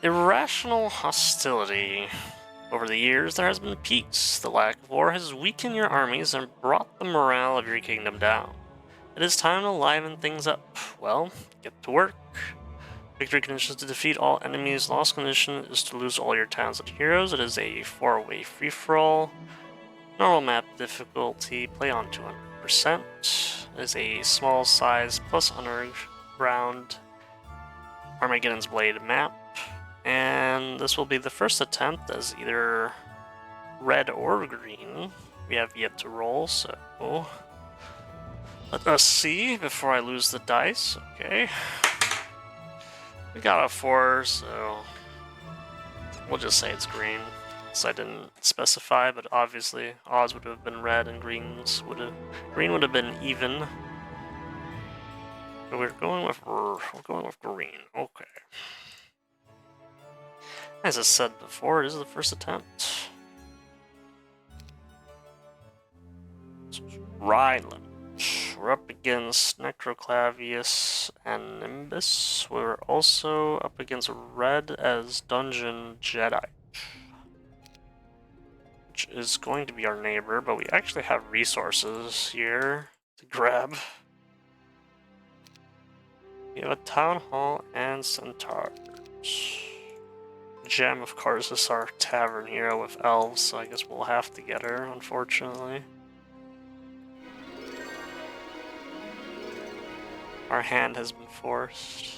Irrational hostility. Over the years, there has been peace. The lack of war has weakened your armies and brought the morale of your kingdom down. It is time to liven things up. Well, get to work. Victory conditions to defeat all enemies. Loss condition is to lose all your towns and heroes. It is a 4-way free-for-all. Normal map difficulty, play on 200%. It is a small size plus underground Armageddon's Blade map. And this will be the first attempt as either red or green. We have yet to roll, so let us see before I lose the dice. Okay. We got a 4, so we'll just say it's green. So I didn't specify, but obviously odds would have been red and green would have been even. But we're going with green. Okay. As I said before, it is the first attempt. Ryland. We're up against Necroclavius and Nimbus. We're also up against Red as Dungeon Jedi, which is going to be our neighbor, but we actually have resources here to grab. We have a Town Hall and Centaurs. Gem, of course, is our tavern hero with elves, so I guess we'll have to get her, unfortunately. Our hand has been forced.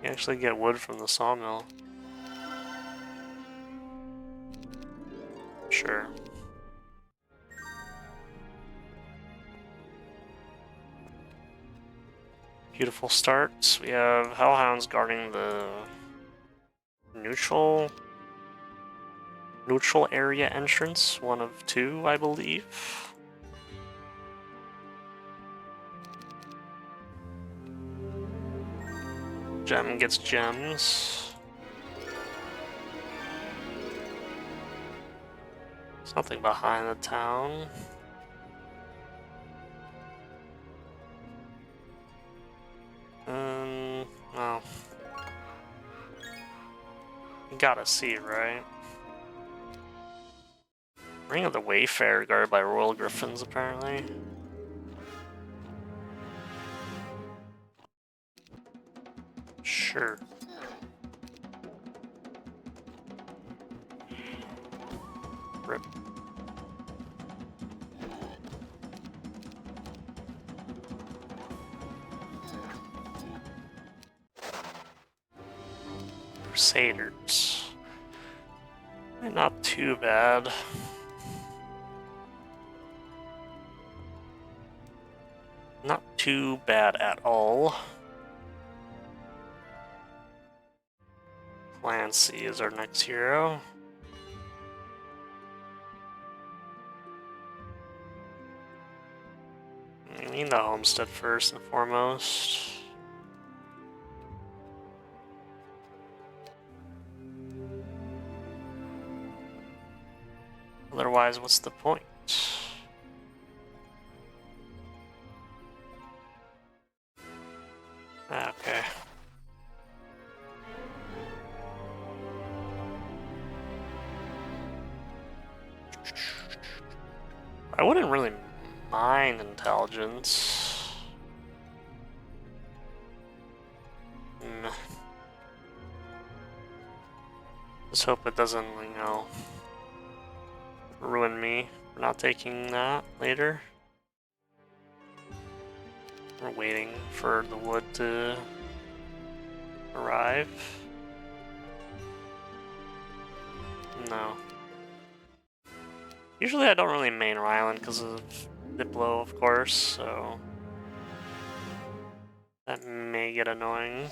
You actually get wood from the sawmill. Sure. Beautiful starts. We have Hellhounds guarding the neutral area entrance, one of 2, I believe. Gem gets gems. There's nothing behind the town. Oh. You gotta see, right? Ring of the Wayfarer guarded by Royal Griffins, apparently. Sure. Rip. Crusaders. Not too bad. Not too bad at all. Clancy is our next hero. We need the homestead first and foremost. Otherwise, what's the point? Okay. I wouldn't really mind intelligence. Let's hope it doesn't, ruin me for not taking that later. We're waiting for the wood to arrive. No. Usually I don't really main Ryland because of Diplo, of course, so that may get annoying.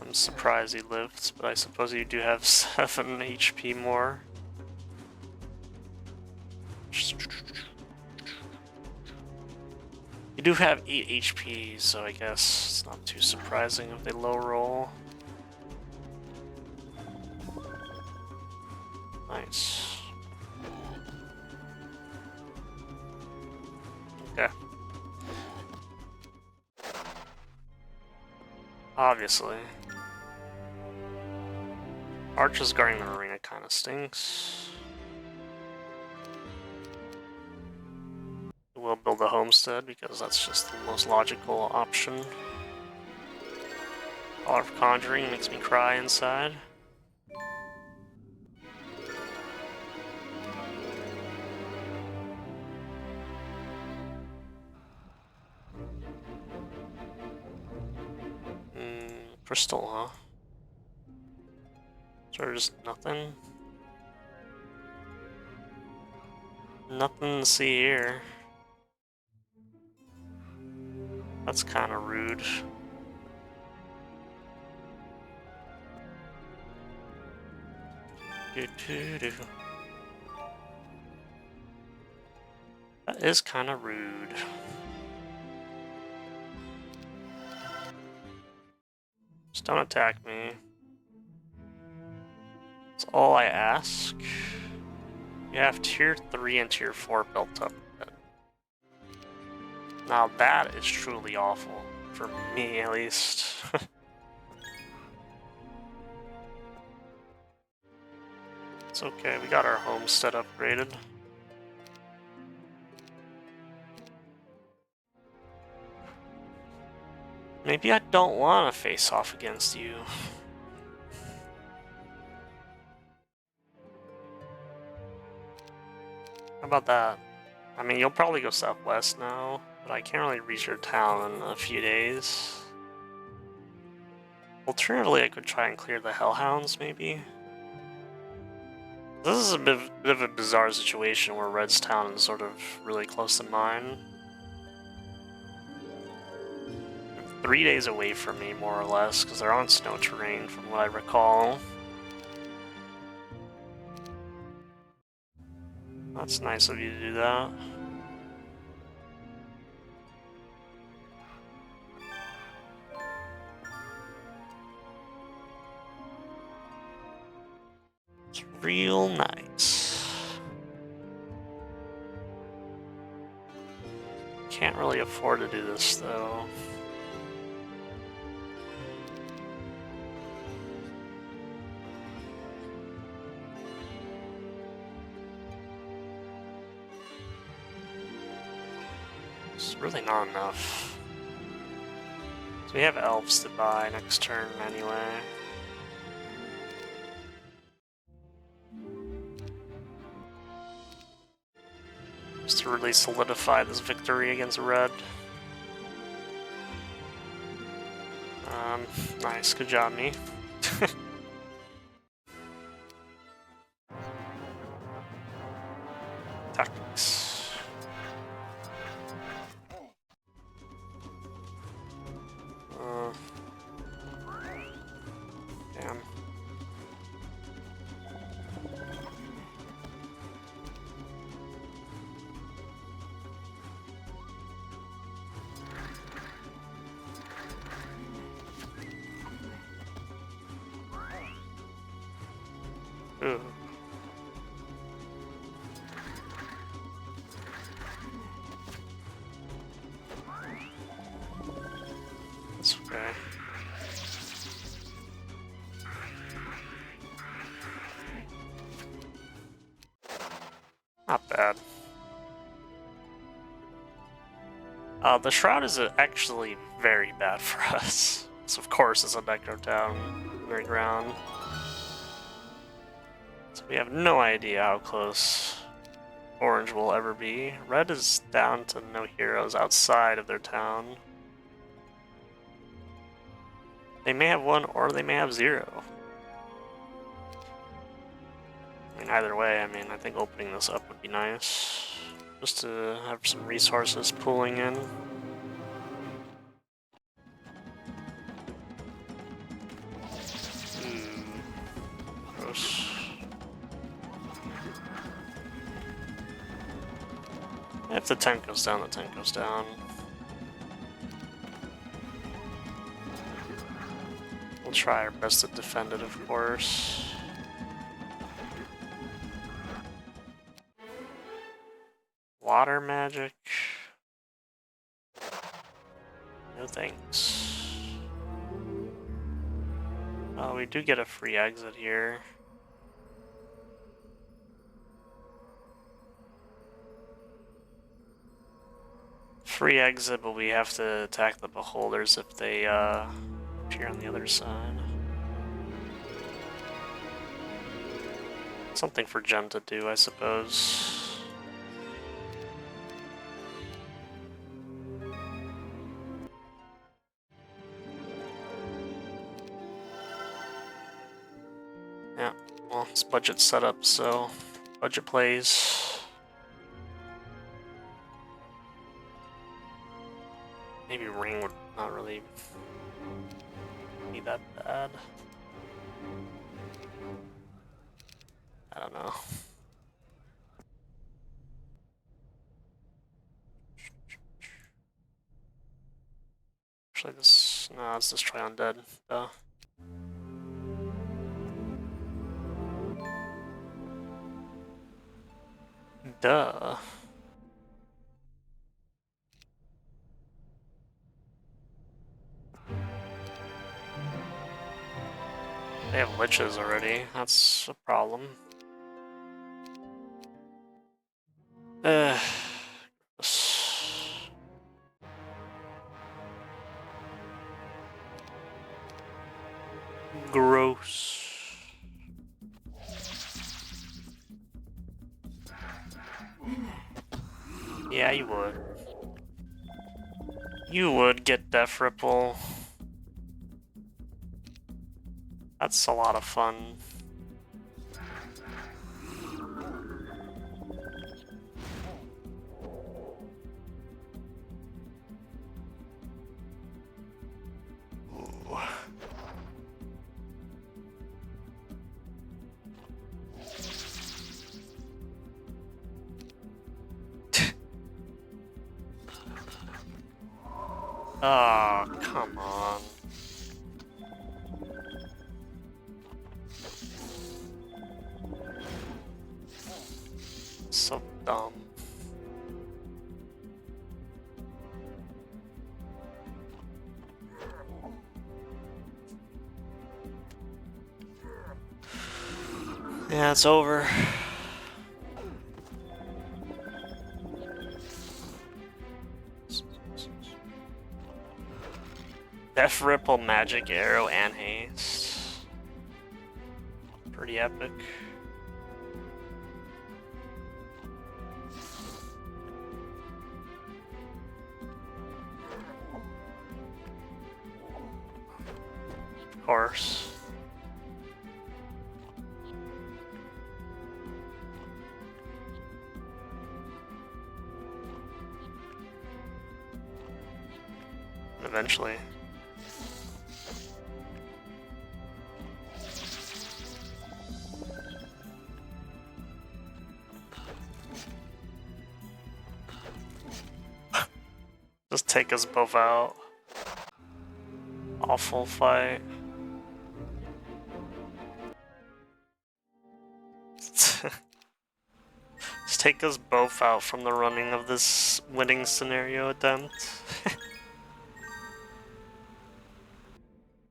I'm surprised he lived, but I suppose you do have 7 HP more. You do have 8 HP, so I guess it's not too surprising if they low roll. Nice. Okay. Obviously. Archers guarding the arena kind of stinks. We'll build a homestead because that's just the most logical option. Power of Conjuring makes me cry inside. Crystal, huh? Is there just nothing? Nothing to see here. That's kind of rude. That is kind of rude. Just don't attack me. That's all I ask. You have tier 3 and tier 4 built up. Now that is truly awful. For me, at least. It's okay, we got our homestead upgraded. Maybe I don't want to face off against you. How about that? I mean, you'll probably go southwest now, but I can't really reach your town in a few days. Alternatively, I could try and clear the Hellhounds, maybe? This is a bit of a bizarre situation where Red's town is sort of really close to mine. 3 days away from me, more or less, because they're on snow terrain, from what I recall. That's nice of you to do that. It's real nice. Can't really afford to do this, though. It's really not enough. So we have elves to buy next turn anyway. Just to really solidify this victory against Red. Nice, good job, me. Tactics. Damn. Ooh. That's okay. Not bad. The Shroud is actually very bad for us. So of course it's a Necro Town underground. So we have no idea how close Orange will ever be. Red is down to no heroes outside of their town. They may have one or they may have zero. I mean, either way, I mean, I think opening this up would be nice. Just to have some resources pooling in. Gross. If the tent goes down, the tent goes down. We'll try our best to defend it, of course. Water magic. No thanks. We do get a free exit here. Free exit, but we have to attack the beholders if they appear on the other side. Something for Jem to do, I suppose. Yeah, well, it's budget set up, so budget plays. Maybe Ring would not really be that bad. I don't know. Actually, let's just try Undead. Duh. Duh. They have liches already. That's a problem. Gross. Yeah, you would. You would get Death Ripple. That's a lot of fun. Ooh. Oh, come on. So dumb. Yeah, it's over. Death Ripple, Magic Arrow, and Haste. Pretty epic. Of course. Eventually. Just take us both out. Awful fight. Just take us both out from the running of this winning scenario attempt.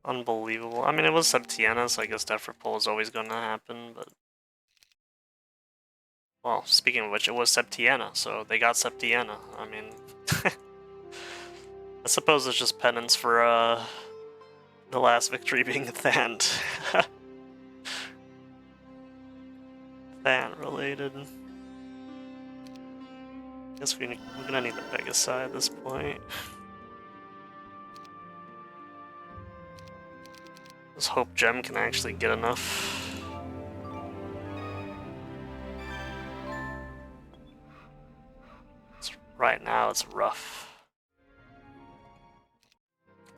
Unbelievable. I mean, it was Septiana, so I guess Death Ripple is always going to happen, but... Well, speaking of which, it was Septiana, so they got Septiana. I mean... I suppose it's just penance for, the last victory being Thand. Thand-related. Guess we're gonna need the Pegasi at this point. Let's hope Jem can actually get enough. Right now, it's rough.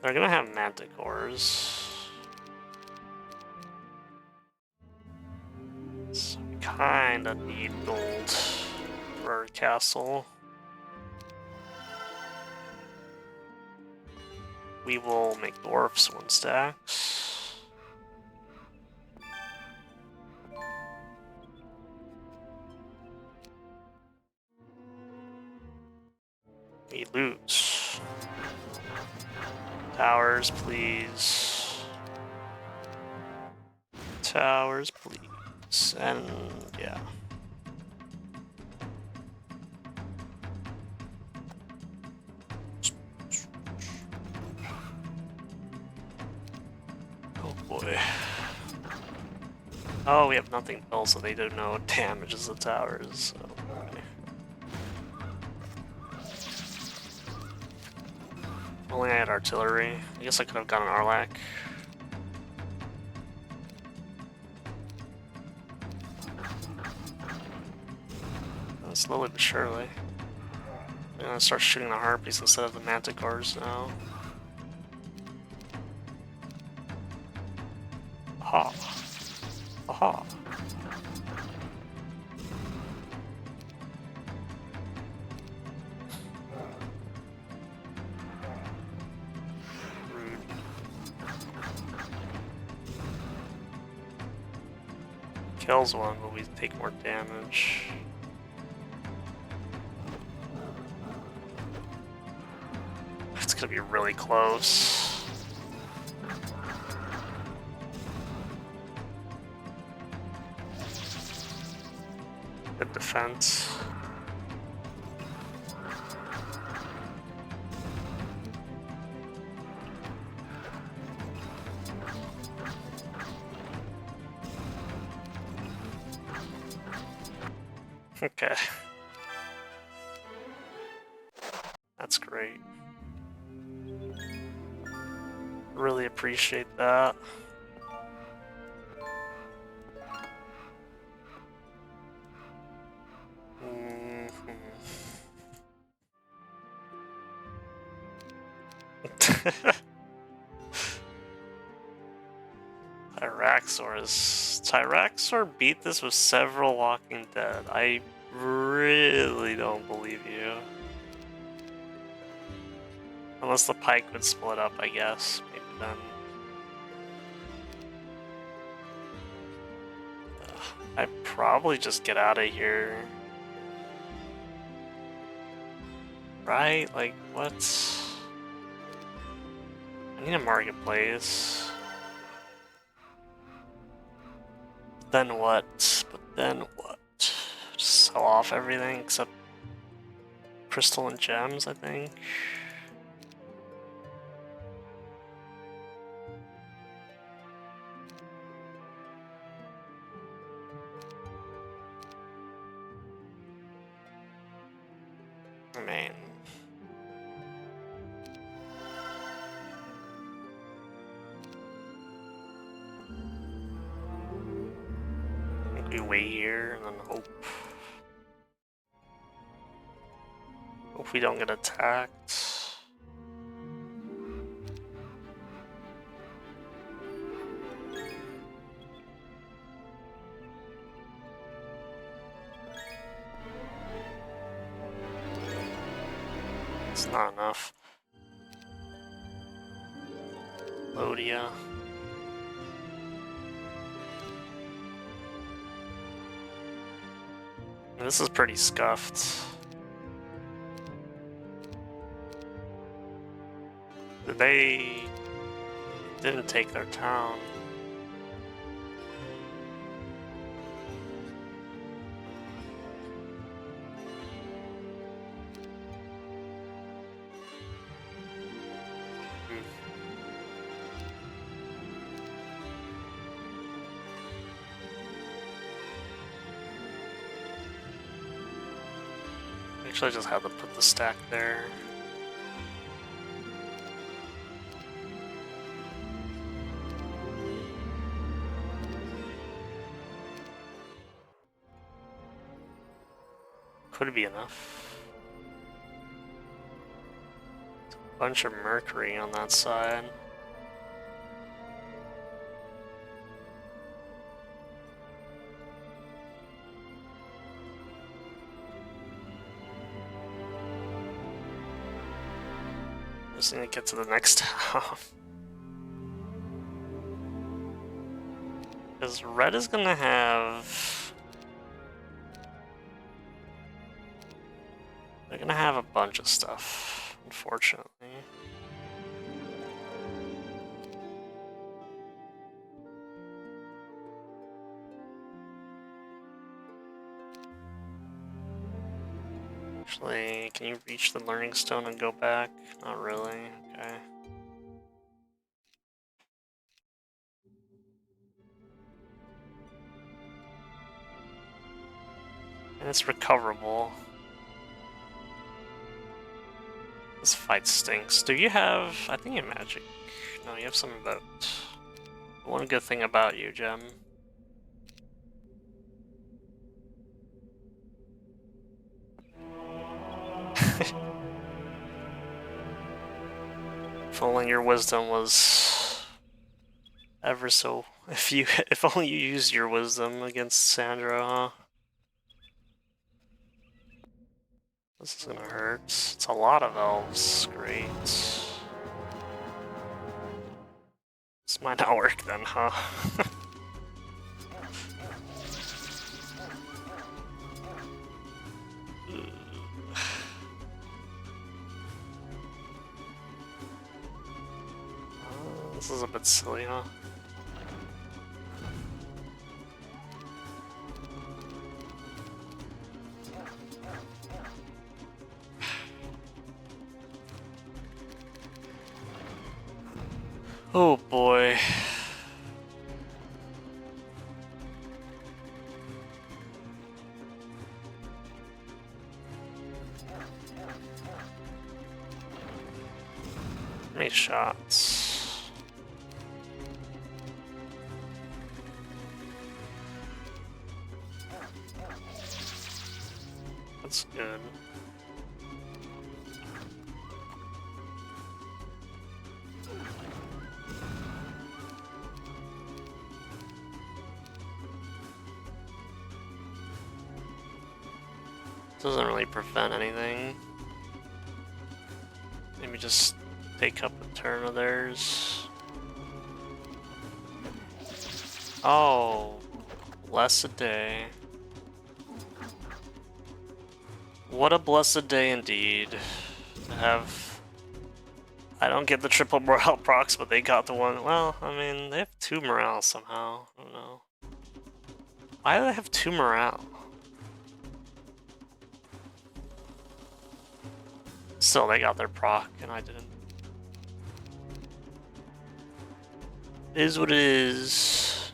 They're gonna have Manticores. So we kinda need gold for our castle. We will make dwarfs 1 stacks. We lose. Towers, please. yours, please. And yeah. Oh boy. Oh, we have nothing built, so they do no damages the towers. So, okay. Only I had artillery. I guess I could have gotten Arlac. Slowly but surely. I'm gonna start shooting the harpies instead of the manticores now. Aha! Aha! Rude. Kills one, but we take more damage. It's gonna be really close. Good defense. Okay. That's great. Really appreciate that. Tyraxor beat this with several Walking Dead. I really don't believe you. Unless the pike would split up, I guess. Maybe then. I'd probably just get out of here. Right? Like, what? I need a marketplace. Then what? But then what? Just sell off everything except crystal and gems, I think. Man. I think we wait here and then hope. Hope we don't get attacked. It's not enough. Lodia. This is pretty scuffed. They didn't take their town. Actually, I just had to put the stack there. Could be enough. Bunch of mercury on that side. Just need to get to the next town. Because red is gonna have... They're gonna have a bunch of stuff, unfortunately. Actually, can you reach the learning stone and go back? Not really, okay. And it's recoverable. This fight stinks. Do you have... I think you have magic. No, you have some invoked. One good thing about you, Gem. If only your wisdom was ever so... If only you used your wisdom against Sandra, huh? This is gonna hurt. It's a lot of elves. Great. This might not work then, huh? This is a bit silly, huh? Oh boy. How many shots? That's good. Doesn't really prevent anything. Maybe just take up a turn of theirs. Oh, blessed day. What a blessed day indeed to have... I don't get the triple morale procs, but they got the one. Well, I mean, they have 2 morale somehow. I don't know. Why do they have 2 morale? Still, they got their proc, and I didn't. It is what it is.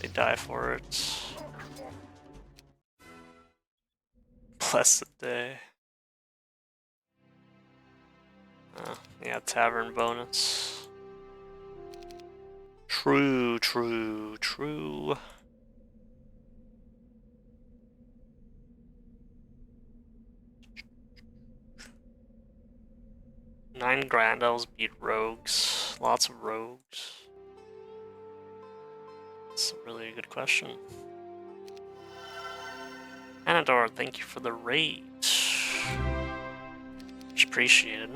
They die for it. Blessed day. Yeah, tavern bonus. True, true, true. Nine Grand Elves beat rogues. Lots of rogues. That's a really good question. Anador, thank you for the raid. Much appreciated.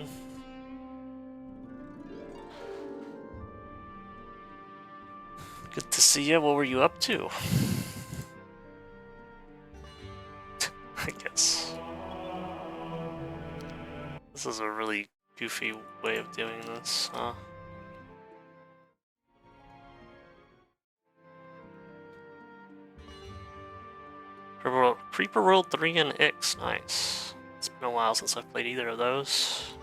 Good to see you. What were you up to? I guess. This is a really goofy way of doing this, huh? Creeper World 3 and Ix, nice. It's been a while since I've played either of those.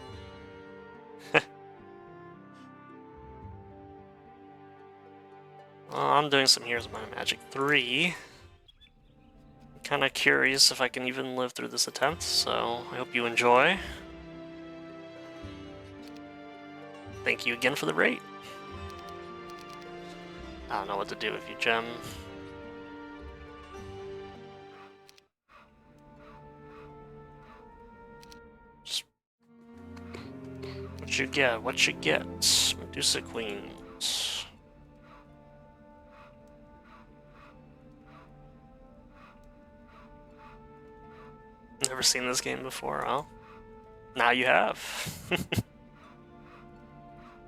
I'm doing some Heroes of Might and Magic 3. I'm kinda curious if I can even live through this attempt, so I hope you enjoy. Thank you again for the raid. I don't know what to do with you, Gem. Just... What you get? What you get? Medusa Queens. Never seen this game before, huh? Now you have.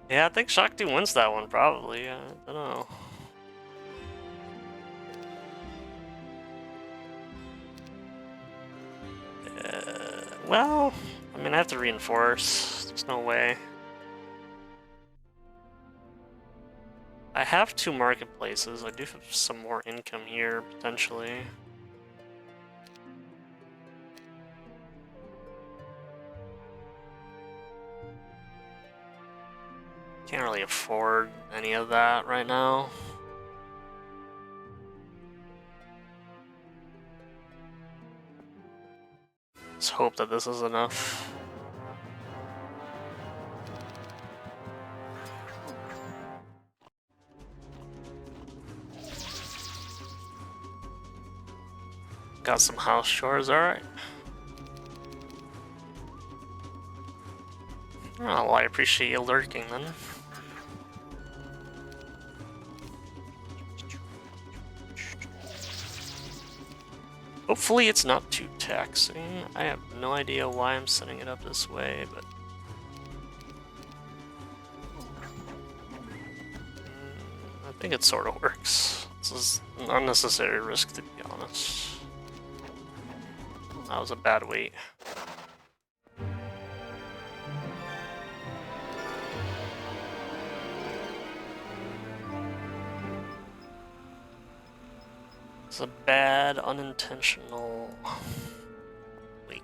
Yeah, I think Shakti wins that one, probably. I don't know. Well, I mean, I have to reinforce. There's no way. I have 2 marketplaces. I do have some more income here, potentially. Can't really afford any of that right now. Let's hope that this is enough. Got some house chores, alright. Oh, well, I appreciate you lurking then. Hopefully it's not too taxing. I have no idea why I'm setting it up this way, but... I think it sort of works. This is an unnecessary risk, to be honest. That was a bad wait. It's a bad, unintentional wait.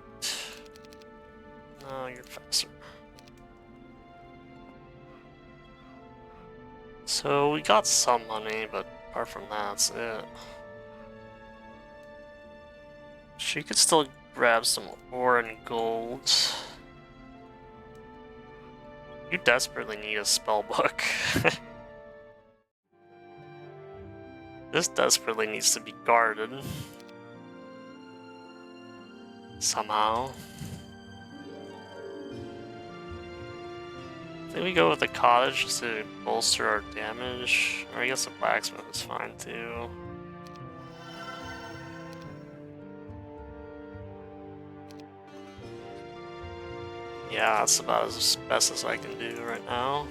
No, you're faster. So we got some money, but apart from that, that's it. She could still grab some ore and gold. You desperately need a spell book. This desperately needs to be guarded. Somehow. I think we go with the cottage just to bolster our damage. Or I guess the blacksmith is fine too. Yeah, that's about as best as I can do right now.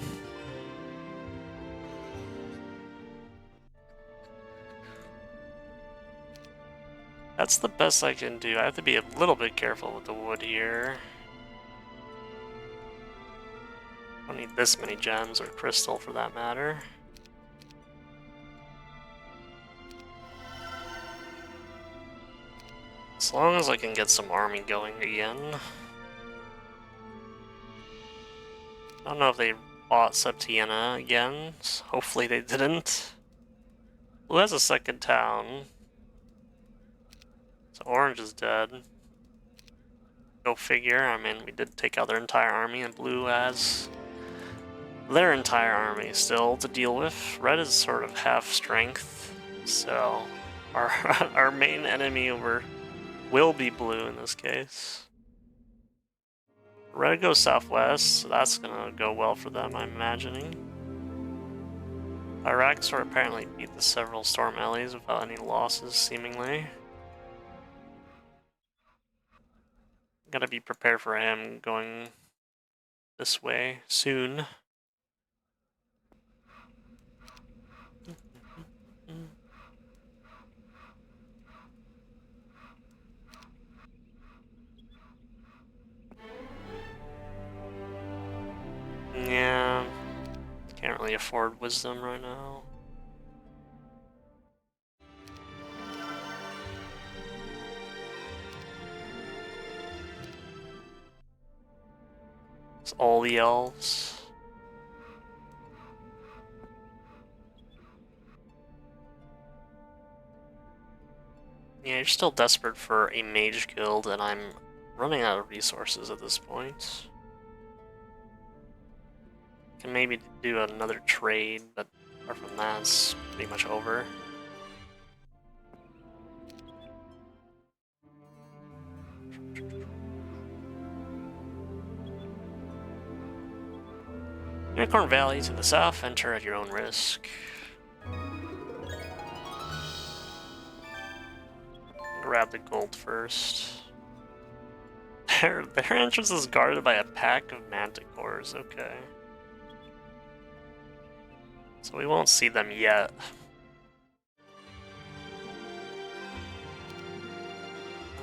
That's the best I can do. I have to be a little bit careful with the wood here. I don't need this many gems or crystal for that matter. As long as I can get some army going again. I don't know if they bought Septiana again. Hopefully they didn't. Blue has a second town. So Orange is dead. Go figure. I mean, we did take out their entire army, and Blue has their entire army still to deal with. Red is sort of half strength, so our main enemy will be Blue in this case. Red goes southwest, so that's gonna go well for them, I'm imagining. Iraqsor apparently beat the several Storm Ellies without any losses, seemingly. Gotta be prepared for him going this way soon. Yeah, can't really afford wisdom right now. It's all the elves. Yeah, you're still desperate for a mage guild, and I'm running out of resources at this point. Can maybe do another trade, but apart from that, it's pretty much over. Unicorn Valley to the south, enter at your own risk. Grab the gold first. Their entrance is guarded by a pack of manticores, okay. So we won't see them yet.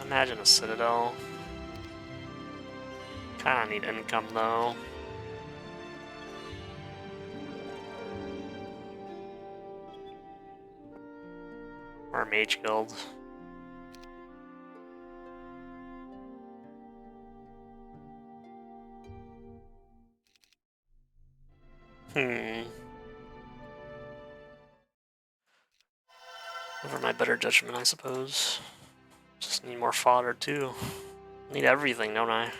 Imagine a citadel. Kinda need income though. Or a mage guild. Over my better judgment, I suppose. Just need more fodder, too. Need everything, don't I?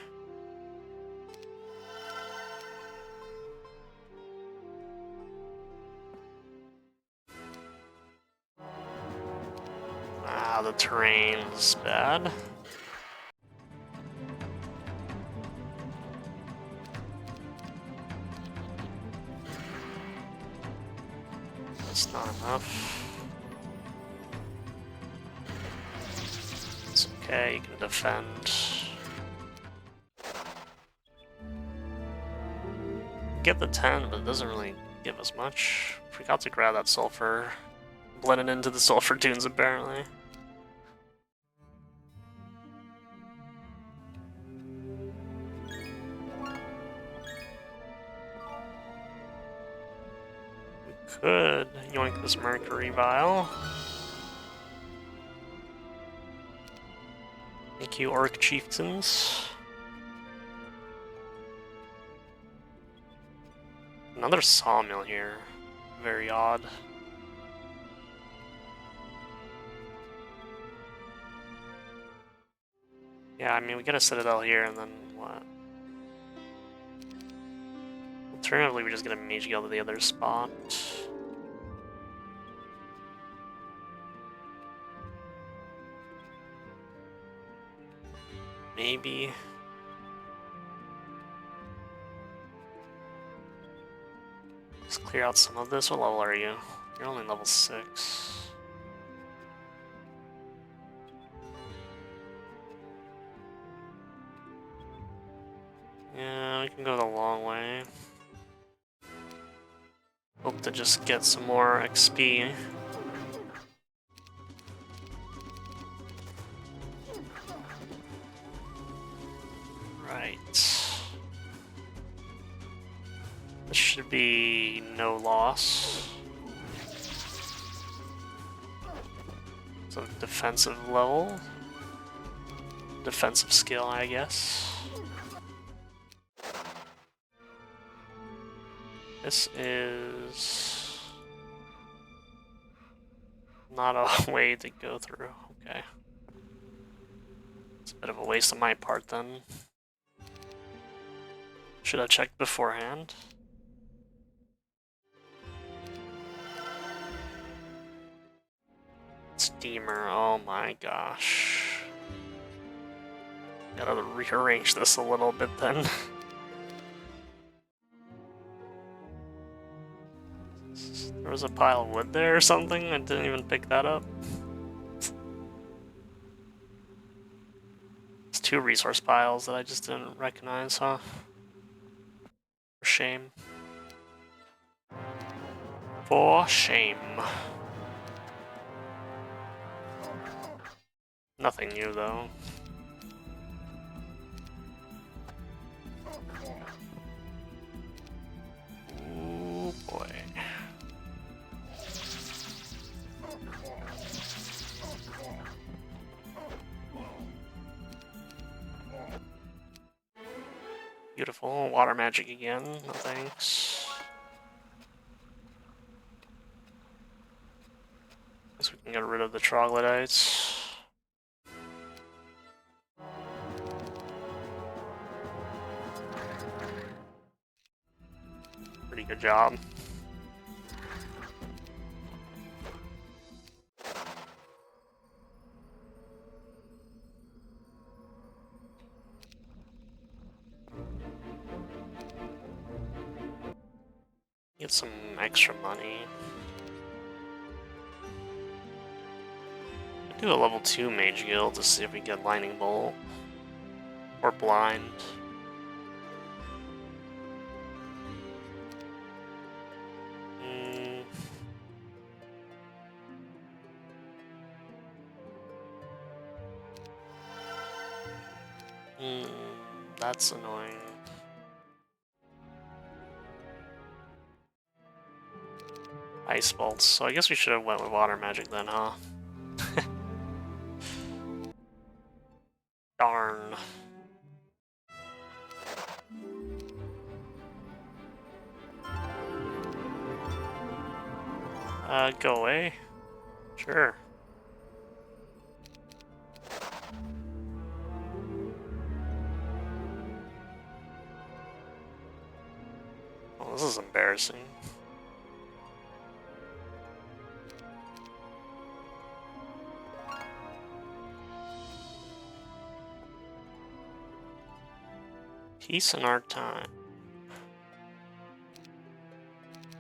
Ah, the terrain's bad. That's not enough. It's okay, you can defend. Get the 10, but it doesn't really give us much. Forgot to grab that sulfur. Blended into the sulfur tunes, apparently. We could yoink this mercury vial. Thank you, Orc Chieftains. Another sawmill here. Very odd. Yeah, I mean, we get a citadel here, and then what? Alternatively, we just get a mage guild to the other spot. Maybe. Let's clear out some of this. What level are you? You're only level 6. Yeah, we can go the long way. Hope to just get some more XP. Right. This should be no loss. So defensive level. Defensive skill, I guess. This is not a way to go through. Okay. It's a bit of a waste on my part then. Should have checked beforehand. Steamer, oh my gosh. Gotta rearrange this a little bit then. There was a pile of wood there or something? I didn't even pick that up. It's 2 resource piles that I just didn't recognize, huh? For shame. For shame. Nothing new though. Ooh boy. Beautiful. Water magic again. No thanks. Guess we can get rid of the troglodytes. Pretty good job. Get some extra money. Do a level 2 mage guild to see if we get lightning bolt or blind. That's annoying. Ice bolts. So I guess we should have went with water magic then, huh? Darn. Go away. Sure. Well, this is embarrassing. Peace in our time.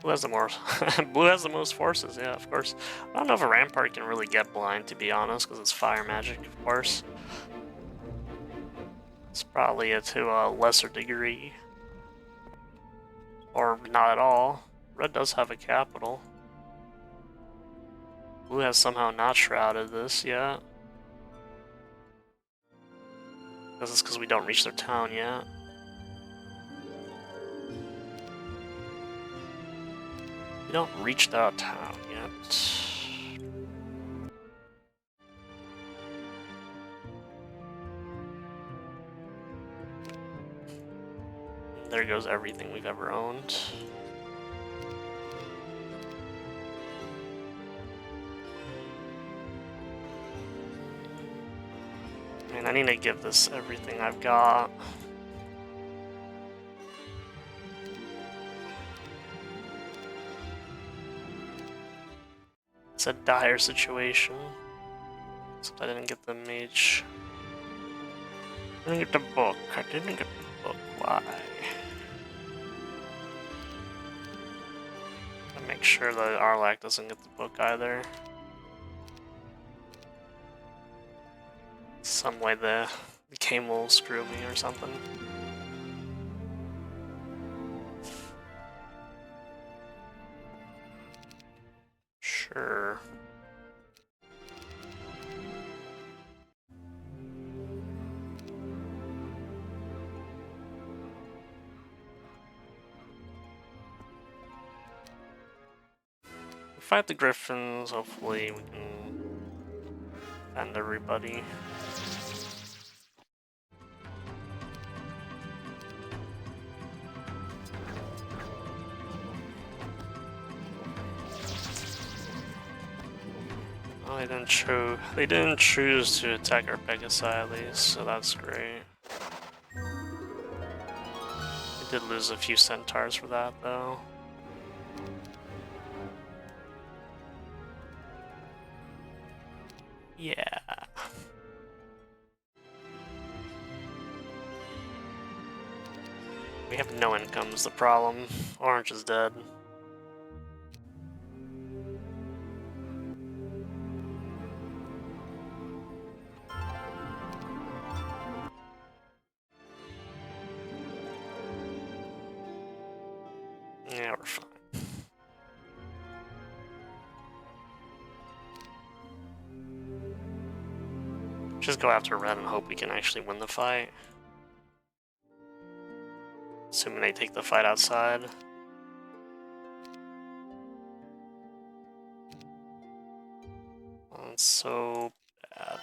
Blue has the more Blue has the most forces, yeah, of course. I don't know if a Rampart can really get blind, to be honest, because it's fire magic, of course. It's probably to a lesser degree. Or not at all. Red does have a capital. Blue has somehow not shrouded this yet. This is because we don't reach their town yet. We don't reach their town yet. There goes everything we've ever owned. Man, I need to give this everything I've got. It's a dire situation. So I didn't get the mage. I didn't get the book. I didn't get the book. Why? I make sure that Arlac doesn't get the book either. Some way the game will screw me or something. Sure. Fight the Griffins, hopefully we can defend everybody. Oh, they didn't choose to attack our Pegasi at least, so that's great. We did lose a few centaurs for that though. Yeah. We have no income's the problem. Orange is dead. Yeah, we're fine. Just go after red and hope we can actually win the fight. Assuming they take the fight outside. That's so bad.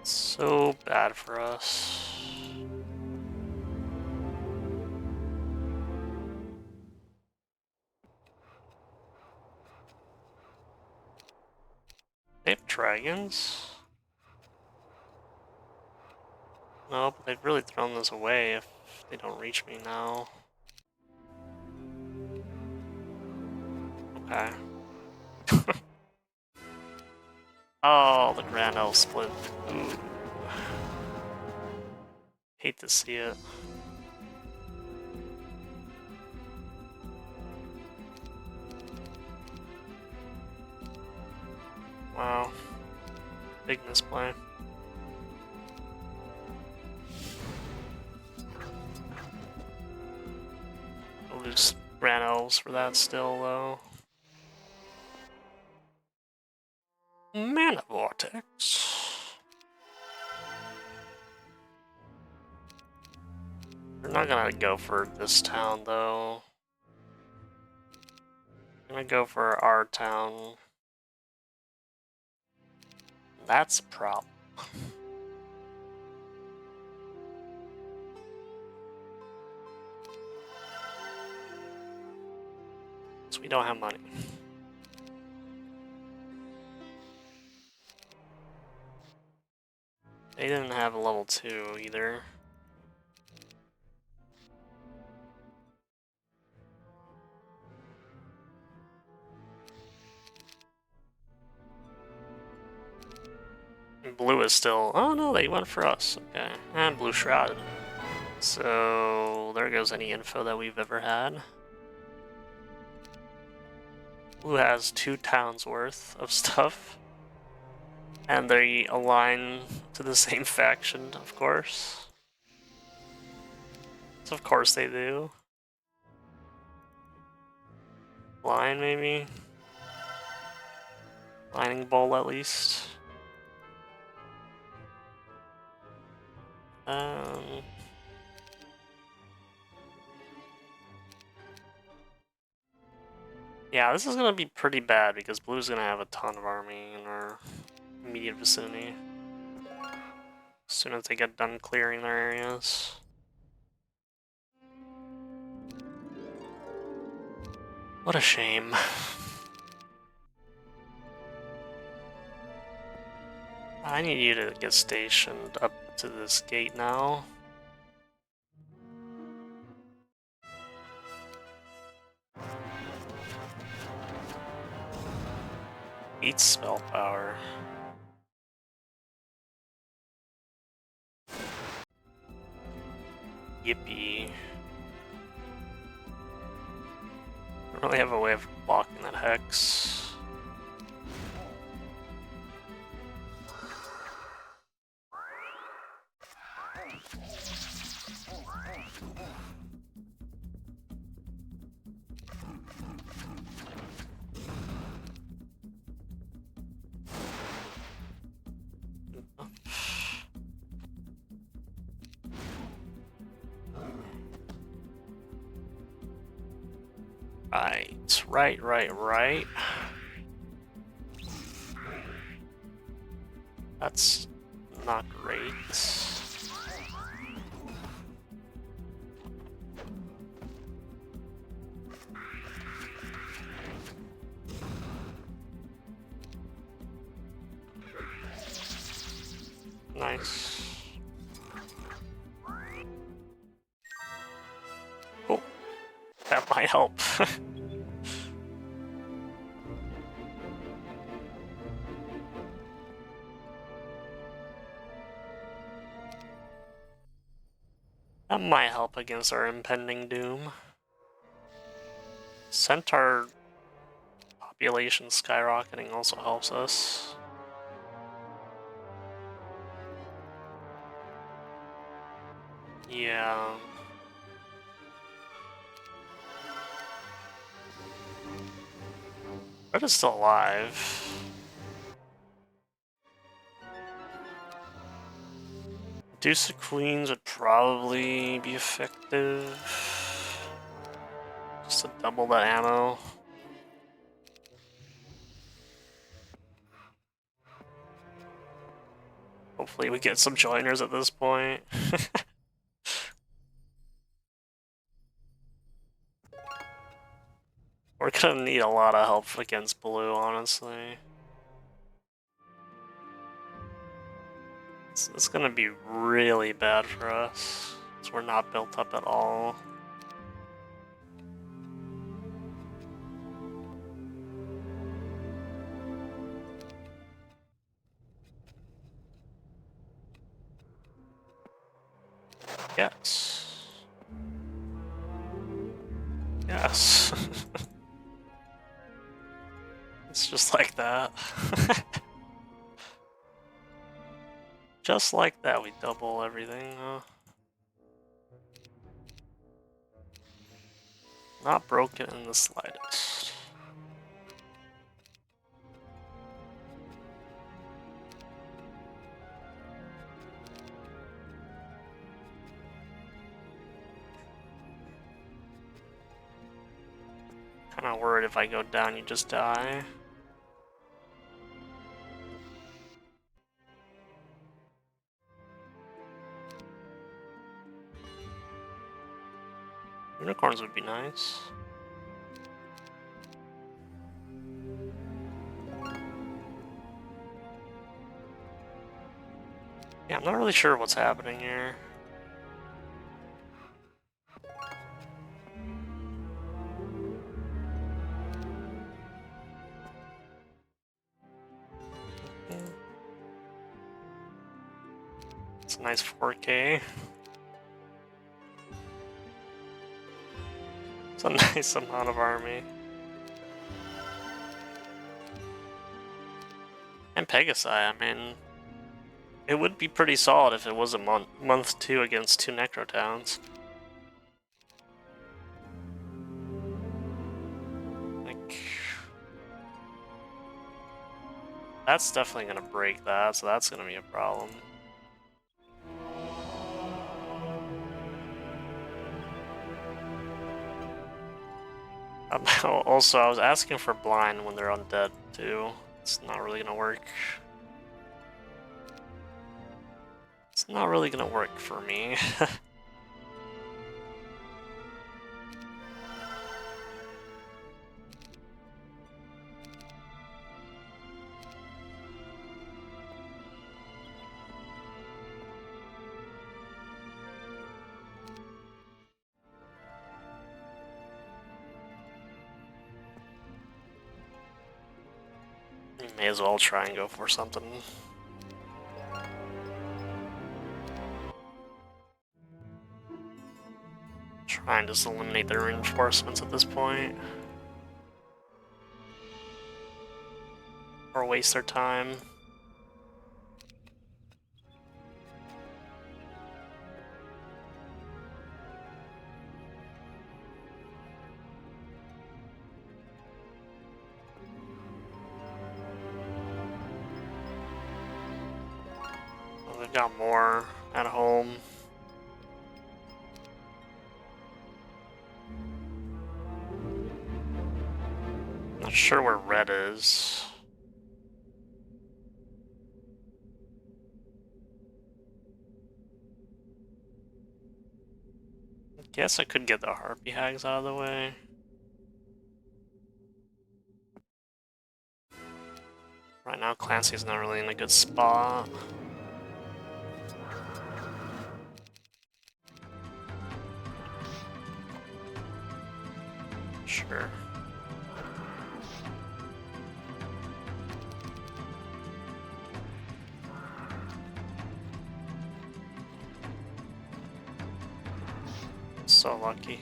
So bad for us. They have dragons? No, but they've really thrown this away if they don't reach me now. Okay. Oh, the Grand Elf split. Ooh. Hate to see it. Wow. Big misplay. I'll lose Grand Elves for that still, though. Mana Vortex. We're not gonna go for this town, though. We're gonna go for our town. That's a problem. So we don't have money. They didn't have a level 2 either. And blue is still... Oh no, they went for us. Okay. And blue shrouded. So there goes any info that we've ever had. Blue has 2 towns worth of stuff. And they align to the same faction, of course. So of course they do. Line, maybe? Lightning bolt, at least. Yeah, this is gonna be pretty bad because blue's gonna have a ton of army in our immediate vicinity. As soon as they get done clearing their areas. What a shame. I need you to get stationed up to this gate now. Eat spell power. Yippee. I don't really have a way of blocking that hex. Right. That's not great. Nice. Oh, that might help. That might help against our impending doom. Centaur population skyrocketing also helps us. Yeah. Red is still alive. Deuce of Queens would probably be effective. Just to double that ammo. Hopefully we get some joiners at this point. We're gonna need a lot of help against blue, honestly. It's gonna be really bad for us, because we're not built up at all. Yes. Yes. It's just like that. Just like that, we double everything. Not broken in the slightest. Kinda worried if I go down, you just die. Unicorns would be nice. Yeah, I'm not really sure what's happening here. It's a nice 4K. It's a nice amount of army. And Pegasi, I mean, it would be pretty solid if it was a month 2 against 2 Necro Towns. Like, that's definitely gonna break that, so that's gonna be a problem. Also, I was asking for blind when they're undead too. It's not really gonna work. It's not really gonna work for me. May as well try and go for something. Try and just eliminate their reinforcements at this point. Or waste their time. Well, they've got more at home. Not sure where red is. I guess I could get the Harpy Hags out of the way. Right now, Clancy's not really in a good spot. Sure. So lucky.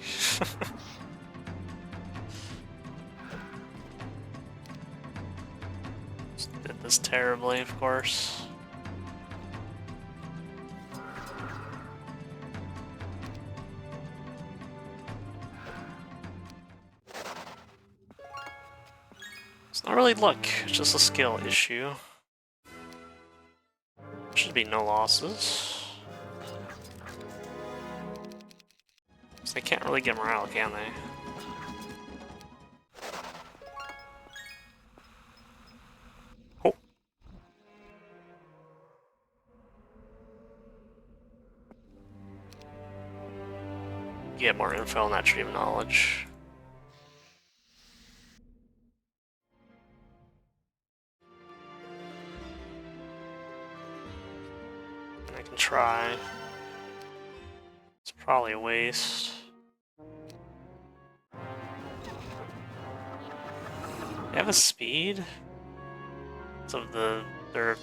Did this terribly, of course. It's not really luck, it's just a skill issue. Should be no losses. So they can't really get morale, can they? Oh. Get more info on that tree of knowledge. I can try. It's probably a waste. They have a speed? It's of the dirt.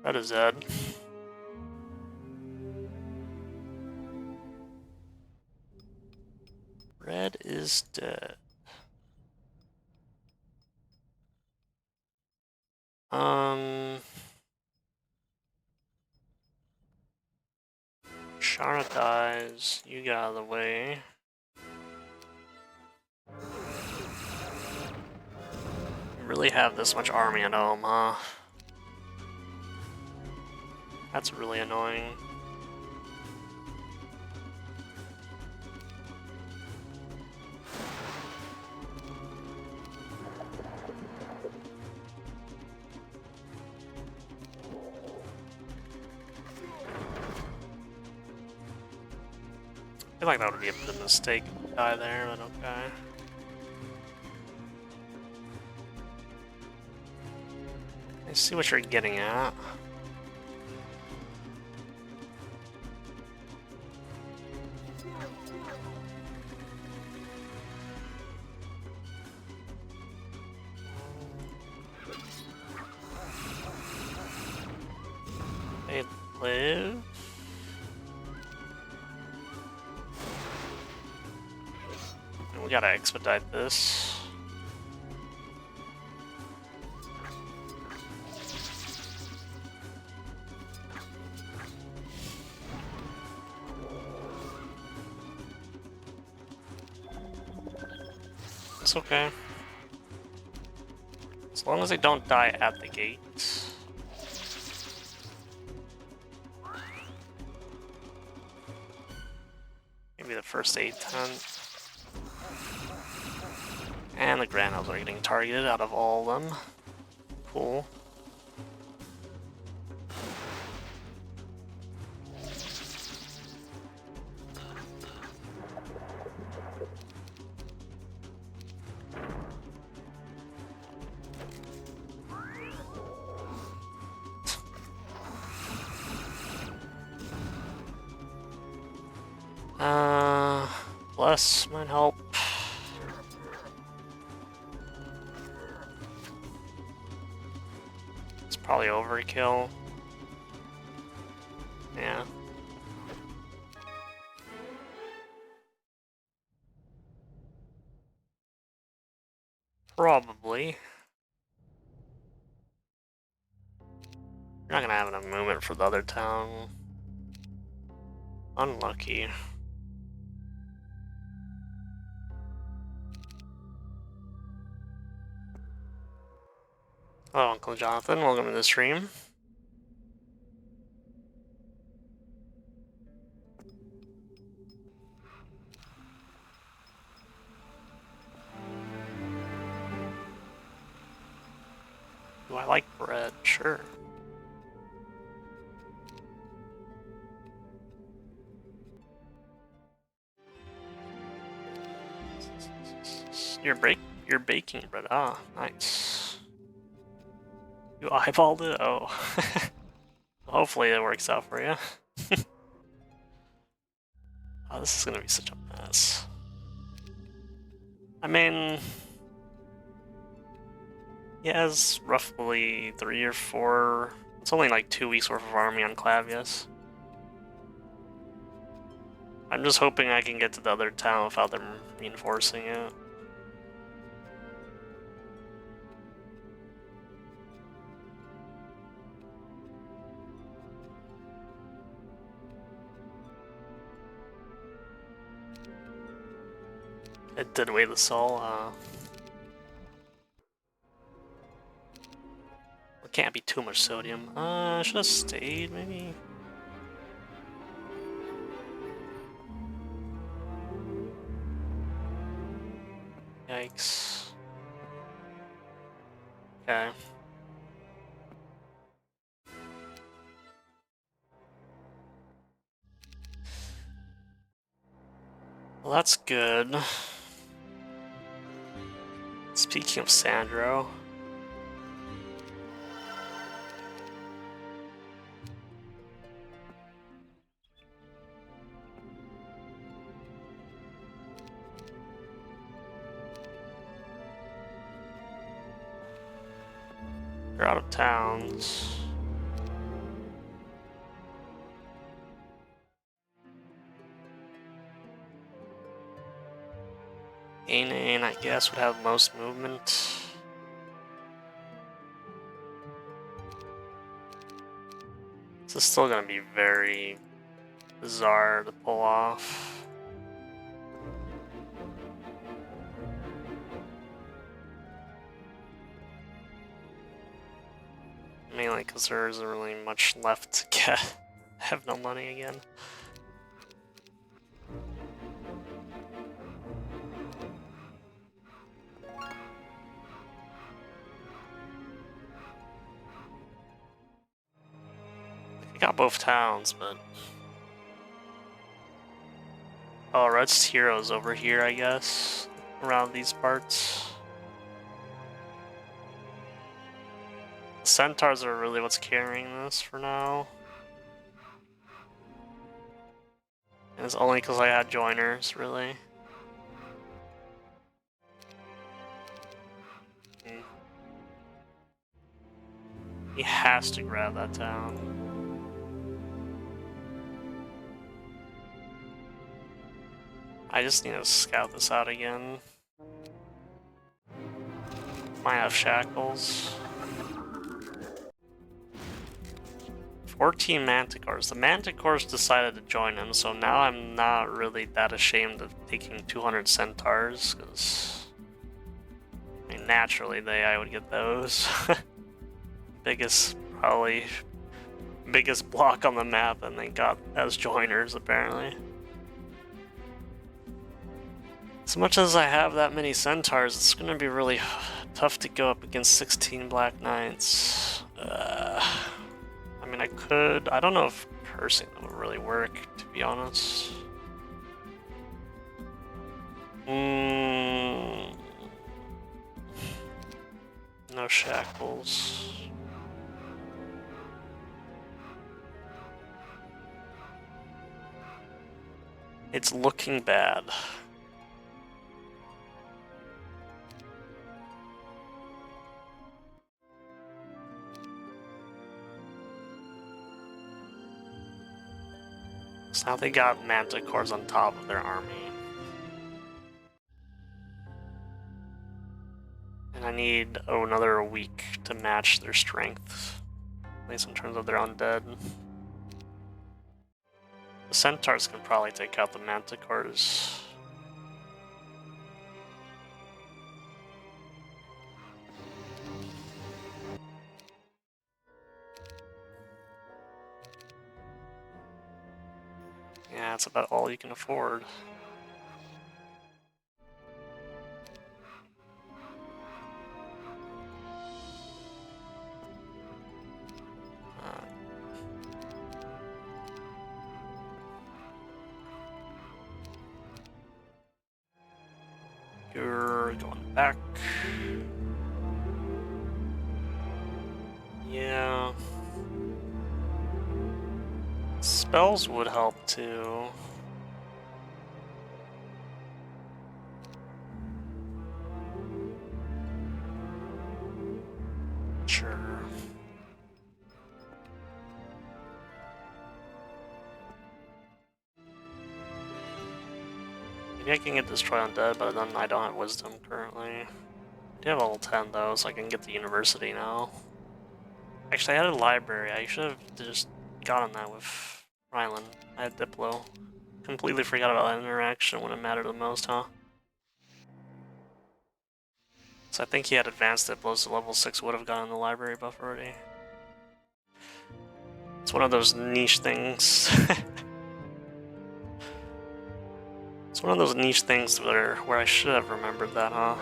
That is dead. Red is dead. Sharna dies. You get out of the way. You really have this much army at home, huh? That's really annoying. I feel like that would be a bit of a mistake to die there, but okay. I see what you're getting at. They live. We gotta expedite this. It's okay. As long as they don't die at the gate. Maybe the first 8-10. And the Granos are getting targeted out of all of them. Cool. Bless might help. It's probably overkill. Yeah. Probably. You're not gonna have enough movement for the other town. Unlucky. Hello, Uncle Jonathan. Welcome to the stream. Do I like bread? Sure. You're baking bread. Ah, nice. You eyeballed it? Oh. Hopefully it works out for you. Oh, this is gonna be such a mess. I mean, he has roughly 3 or 4. It's only like 2 weeks worth of army on Clavius. I'm just hoping I can get to the other town without them reinforcing it. It did weigh the soul. It can't be too much sodium. I should have stayed, maybe. Yikes. Okay. Well, that's good. Speaking of Sandro. They're out of towns. Anan, I guess, would have most movement. This is still gonna be very bizarre to pull off. Mainly because there isn't really much left to get. I have no money again. I got both towns, but... Oh, Red's heroes over here, I guess. Around these parts. centaurs are really what's carrying this for now. And it's only because I had joiners, really. He has to grab that town. I just need to scout this out again. Might have shackles. 14 manticores. The manticores decided to join him, so now I'm not really that ashamed of taking 200 centaurs, because I mean, naturally I would get those. Probably biggest block on the map, and they got as joiners apparently. As much as I have that many centaurs, it's gonna be really tough to go up against 16 Black Knights. I mean, I don't know if cursing them would really work, to be honest. No shackles. It's looking bad. So now they got manticores on top of their army. And I need, another week to match their strength. At least in terms of their undead. The centaurs can probably take out the manticores. Yeah, that's about all you can afford. You're going back. Yeah. Spells would help too. Sure. Maybe I can get Destroy Undead, but then I don't have Wisdom currently. I do have level 10 though, so I can get the University now. Actually, I had a library. I should have just gotten that with Rylan. I had Diplo. Completely forgot about that interaction when it mattered the most, huh? So I think he had advanced Diplo, so level 6 would have gotten the library buff already. It's one of those niche things. It's one of those niche things where I should have remembered that, huh?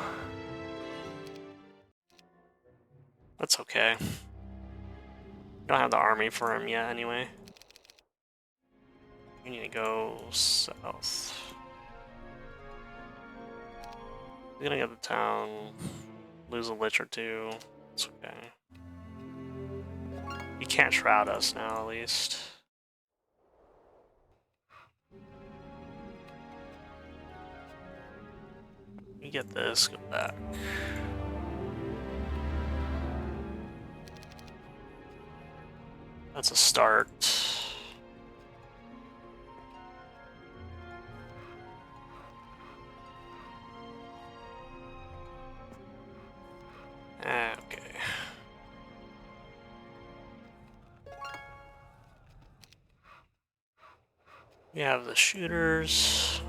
That's okay. Don't have the army for him yet, anyway. We need to go south. We're gonna get the town, lose a lich or two. It's okay. You can't shroud us now, at least. You get this, go back. That's a start. Okay. We have the shooters.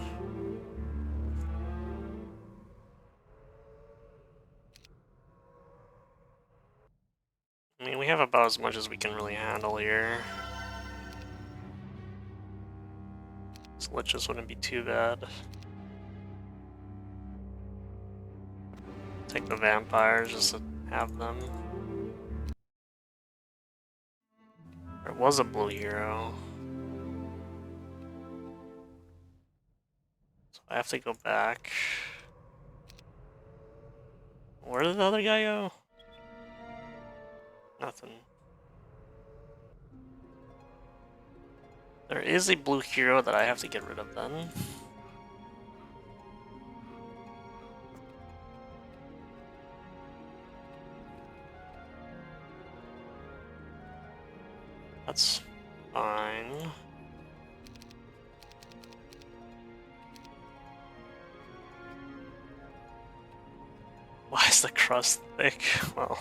I mean, we have about as much as we can really handle here. So liches wouldn't be too bad. Take the vampires just to have them. There was a blue hero. So I have to go back. Where did the other guy go? Nothing. There is a blue hero that I have to get rid of then. That's fine. Why is the crust thick? Well,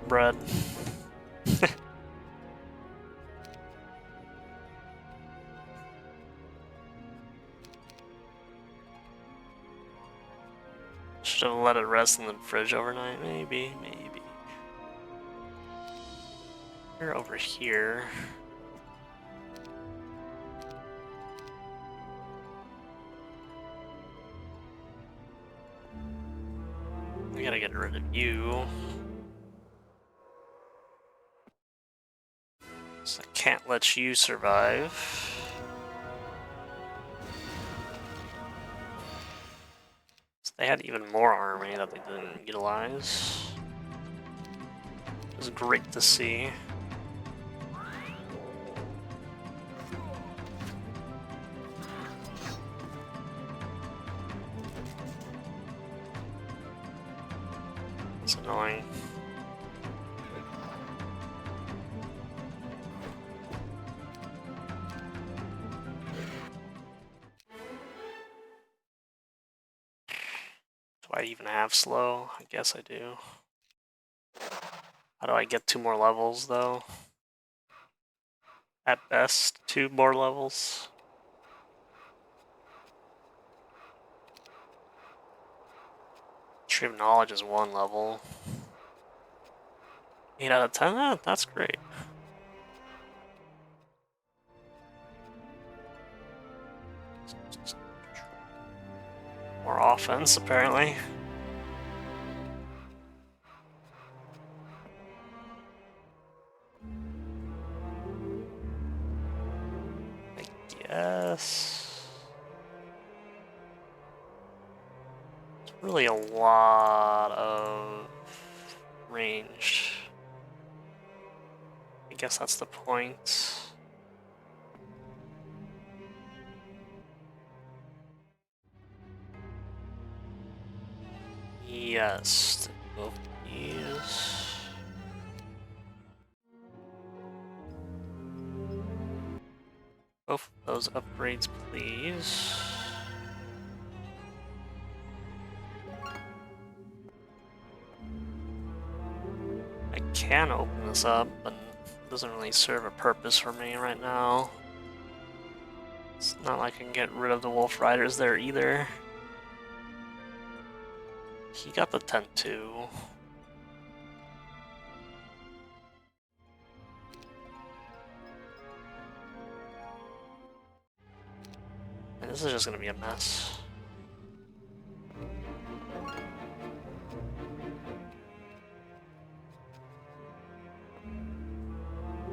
bread. Should have let it rest in the fridge overnight, maybe. You're over here. I gotta get rid of you. So I can't let you survive. So they had even more army that they didn't utilize. It was great to see. It's annoying. Do I even have slow? I guess I do. How do I get 2 more levels, though? At best, 2 more levels. Tree of Knowledge is 1 level. 8 out of 10? That's great. More offense, apparently. I guess. It's really a lot of range. I guess that's the point. Yes, both these. Both of those upgrades, please. I can open this up, but it doesn't really serve a purpose for me right now. It's not like I can get rid of the Wolf Riders there either. He got the 10-2. And this is just gonna be a mess.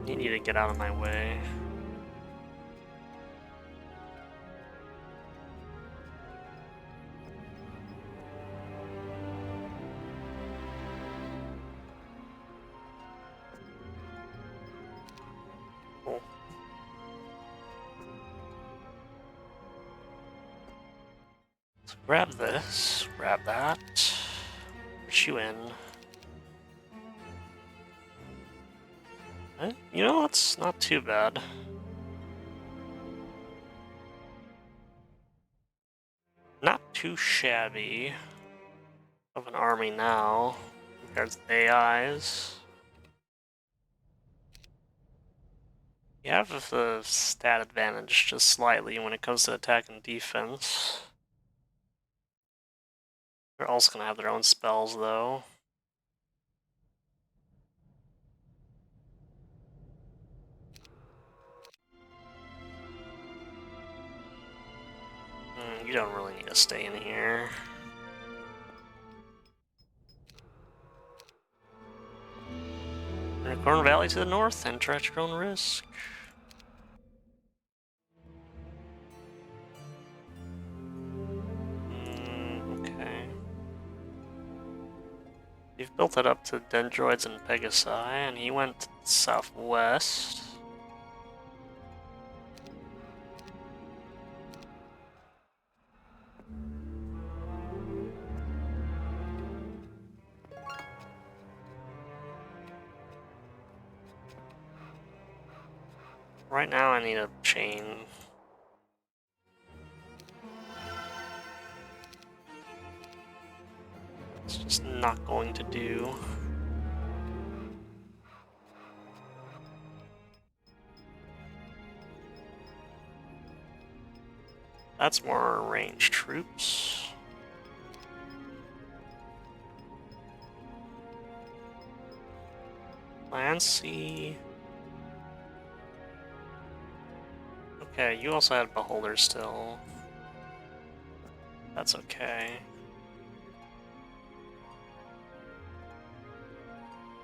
You need to get out of my way. Cool. So grab this, grab that, put you in. You know, that's not too bad. Not too shabby of an army now compared to the AIs. You have the stat advantage just slightly when it comes to attack and defense. They're also gonna have their own spells though. You don't really need to stay in here. Unicorn Valley to the north, enter at your own risk. Okay. They've built it up to Dendroids and Pegasi, and he went southwest. Right now I need a chain. It's just not going to do. That's more ranged troops. Clancy. Okay, you also had Beholder still. That's okay.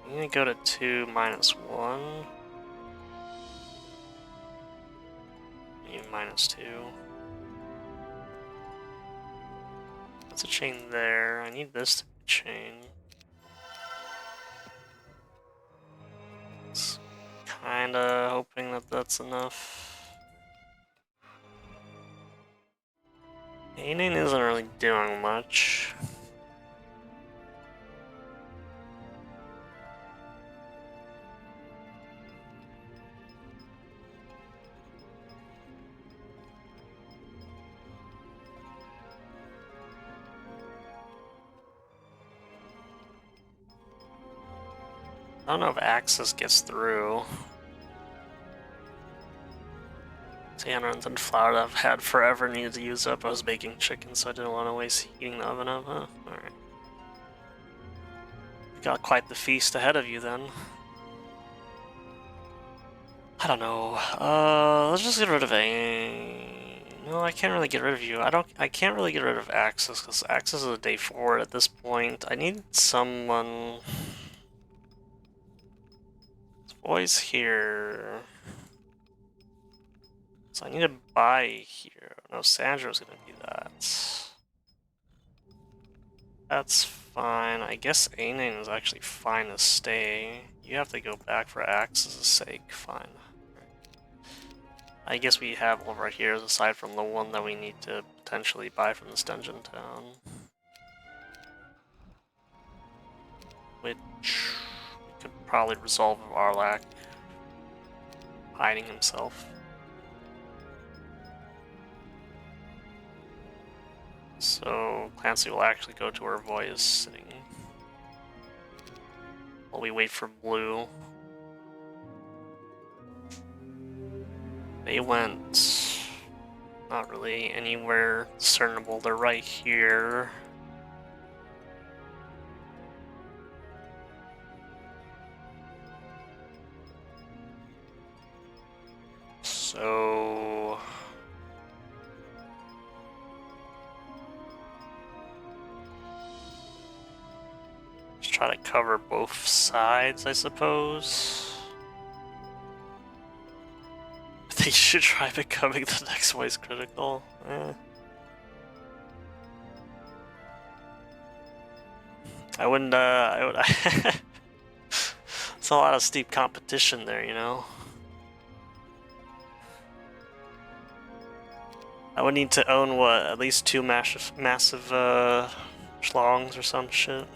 I'm gonna go to 2 -1. You -2. That's a chain there. I need this to be a chain. It's kinda hoping that that's enough. Ainin isn't really doing much. I don't know if Axis gets through. 800 and flour that I've had forever needed to use up. I was baking chicken, so I didn't want to waste heating the oven up. Huh? Alright. You got quite the feast ahead of you then. I don't know. Let's just get rid of No, I can't really get rid of you. I can't really get rid of Axis, because Axis is a day forward at this point. I need someone. This boy's here. So I need to buy here. No, Sandro's gonna do that. That's fine. I guess Ainin is actually fine to stay. You have to go back for Axis' sake. Fine. I guess we have over here, aside from the one that we need to potentially buy from this dungeon town. Which we could probably resolve Arlak hiding himself. So Clancy will actually go to where Voy is sitting. While we wait for blue. They went not really anywhere discernible. They're right here. So just try to cover both sides, I suppose. They should try becoming the next voice critical. I wouldn't, it's a lot of steep competition there, you know? I would need to own, what, at least 2 massive schlongs or some shit.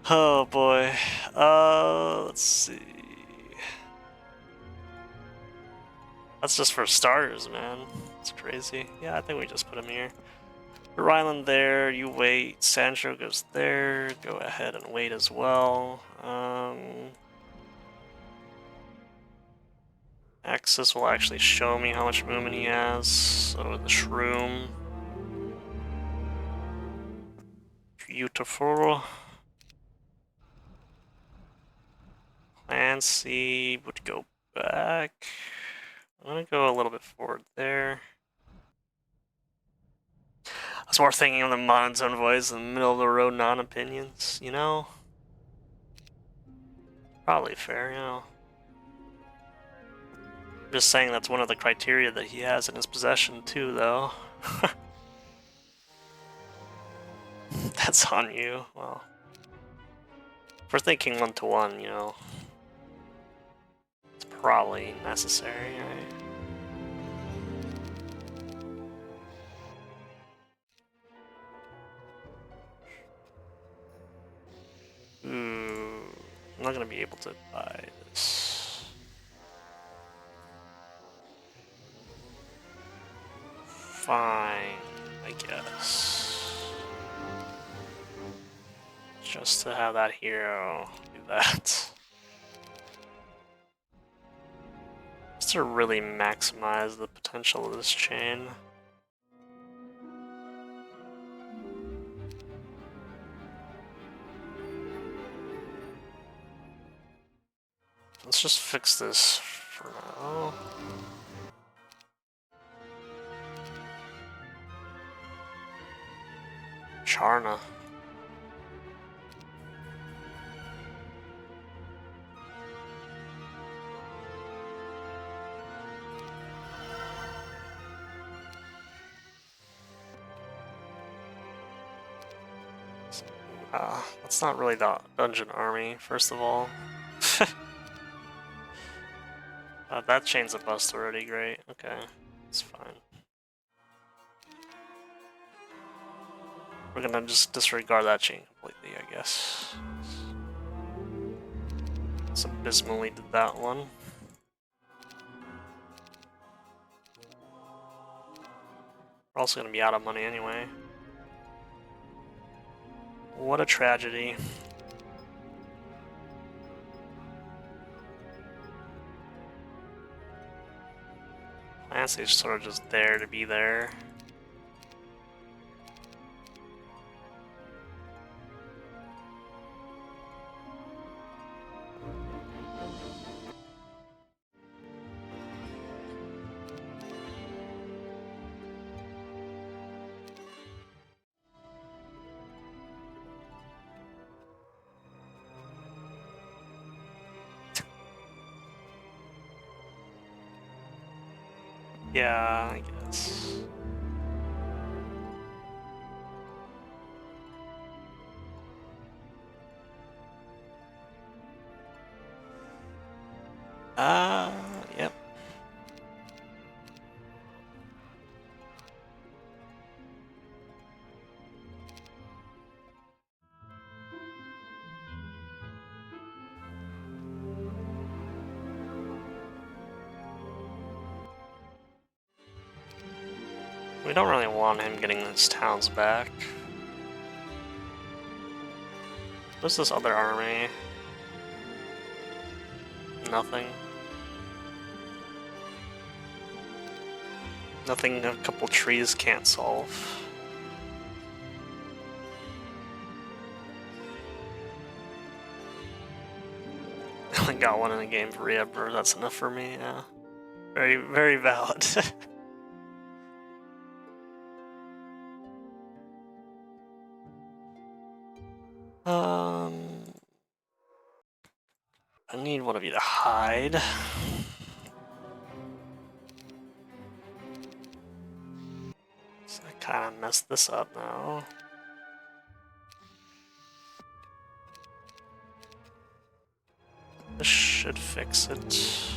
Oh boy. Let's see. That's just for starters, man. It's crazy. Yeah, I think we just put him here. Ryland there, you wait. Sandro goes there. Go ahead and wait as well. Axis will actually show me how much movement he has. So the shroom. Beautiful. Clancy would go back. I'm gonna go a little bit forward there. I was more thinking of the monotone voice in the middle of the road non-opinions, you know? Probably fair, you know. I'm just saying that's one of the criteria that he has in his possession too, though. That's on you. Well, if we're thinking 1-to-1, you know, it's probably necessary, right? Ooh, I'm not gonna be able to buy this. Fine, I guess. Just to have that hero do that. Just to really maximize the potential of this chain. Let's just fix this for now. Charna. That's not really the dungeon army, first of all. That chain's a bust already, great. Okay, it's fine. We're gonna just disregard that chain completely, I guess. So abysmally did that one. We're also gonna be out of money anyway. What a tragedy. Clancy's sort of just there to be there. Yeah, I guess. Yep. We don't really want him getting his towns back. What's this other army? Nothing. Nothing a couple trees can't solve. I only got one in the game for Reabber, that's enough for me, yeah. Very, very valid. I need one of you to hide. So I kind of messed this up now. This should fix it.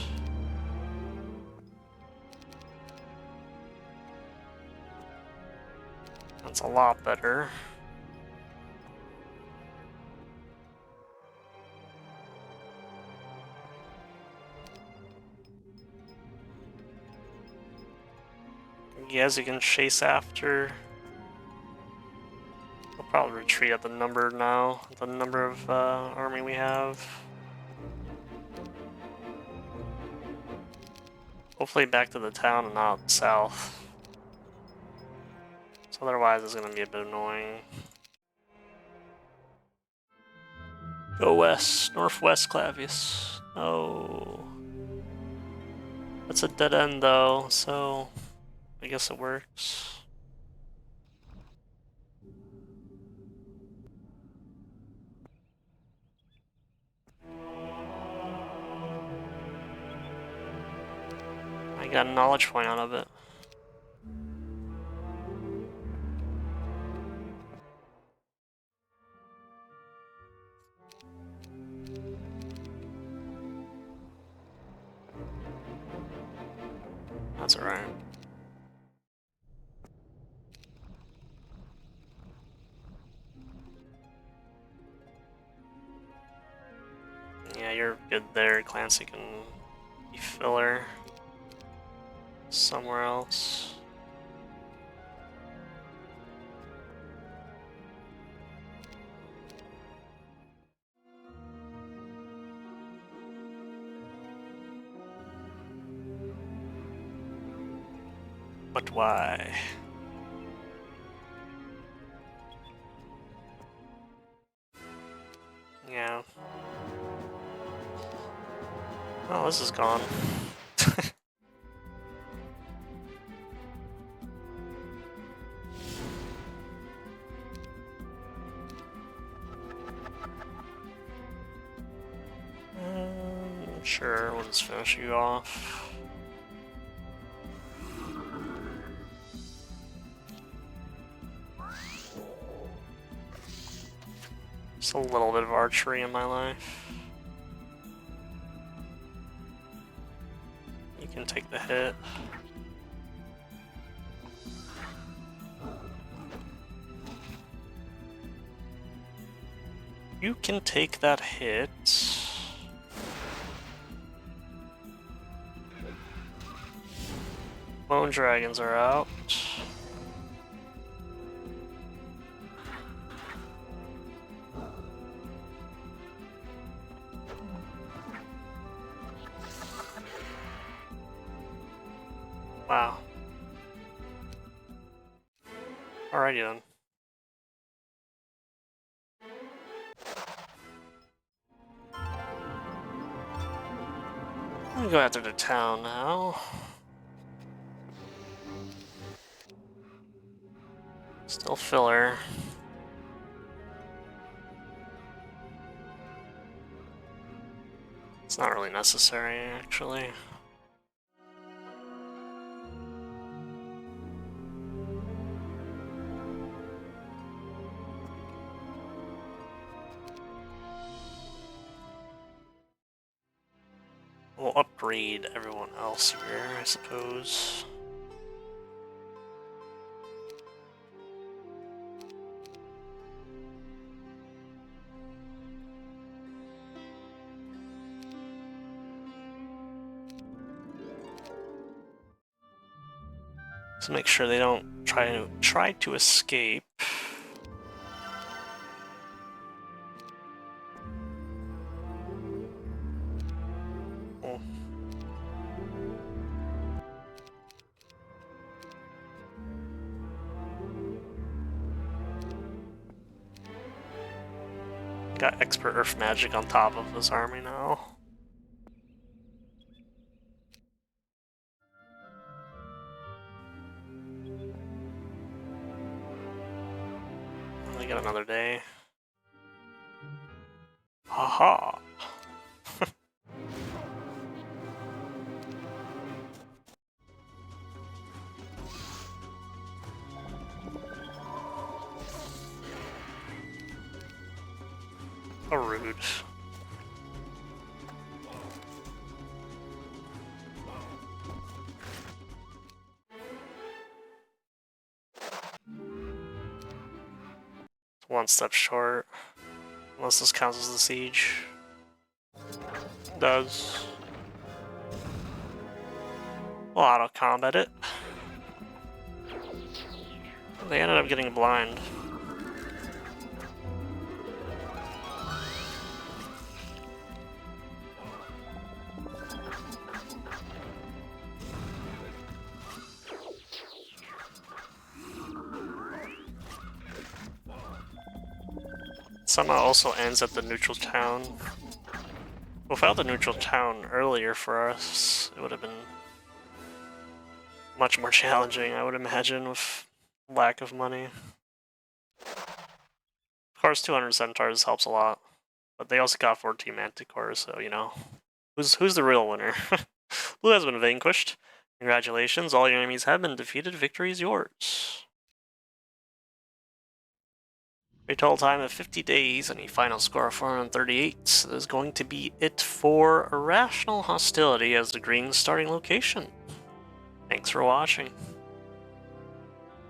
That's a lot better. Yes, you can chase after. We'll probably retreat at the number now, the number of army we have. Hopefully back to the town and not south. So otherwise it's gonna be a bit annoying. Go west, northwest, Clavius. Oh. That's a dead end though, so I guess it works. I got a knowledge point out of it. That's alright. Yeah, you're good there. Clancy can be filler somewhere else. But why? Yeah. Oh, this is gone. Sure, we'll just finish you off. Just a little bit of archery in my life. You can take the hit. You can take that hit. Bone dragons are out. Wow. Alrighty then. I'm gonna go after the town now. Still filler. It's not really necessary, actually. We'll upgrade everyone else here, I suppose. So make sure they don't try to escape. Oh. Got expert earth magic on top of this army now. They got another day. Haha. How rude. One step short. Unless this counts as the siege. It does. We'll auto-combat it. They ended up getting blind. Somehow also ends at the neutral town. Without the neutral town earlier for us, it would have been much more challenging, I would imagine, with lack of money. Of course, 200 centaurs helps a lot, but they also got 14 manticores, so you know, who's the real winner? Blue has been vanquished. Congratulations, all your enemies have been defeated. Victory is yours. A total time of 50 days and a final score of 438. This is going to be it for Irrational Hostility as the green starting location. Thanks for watching.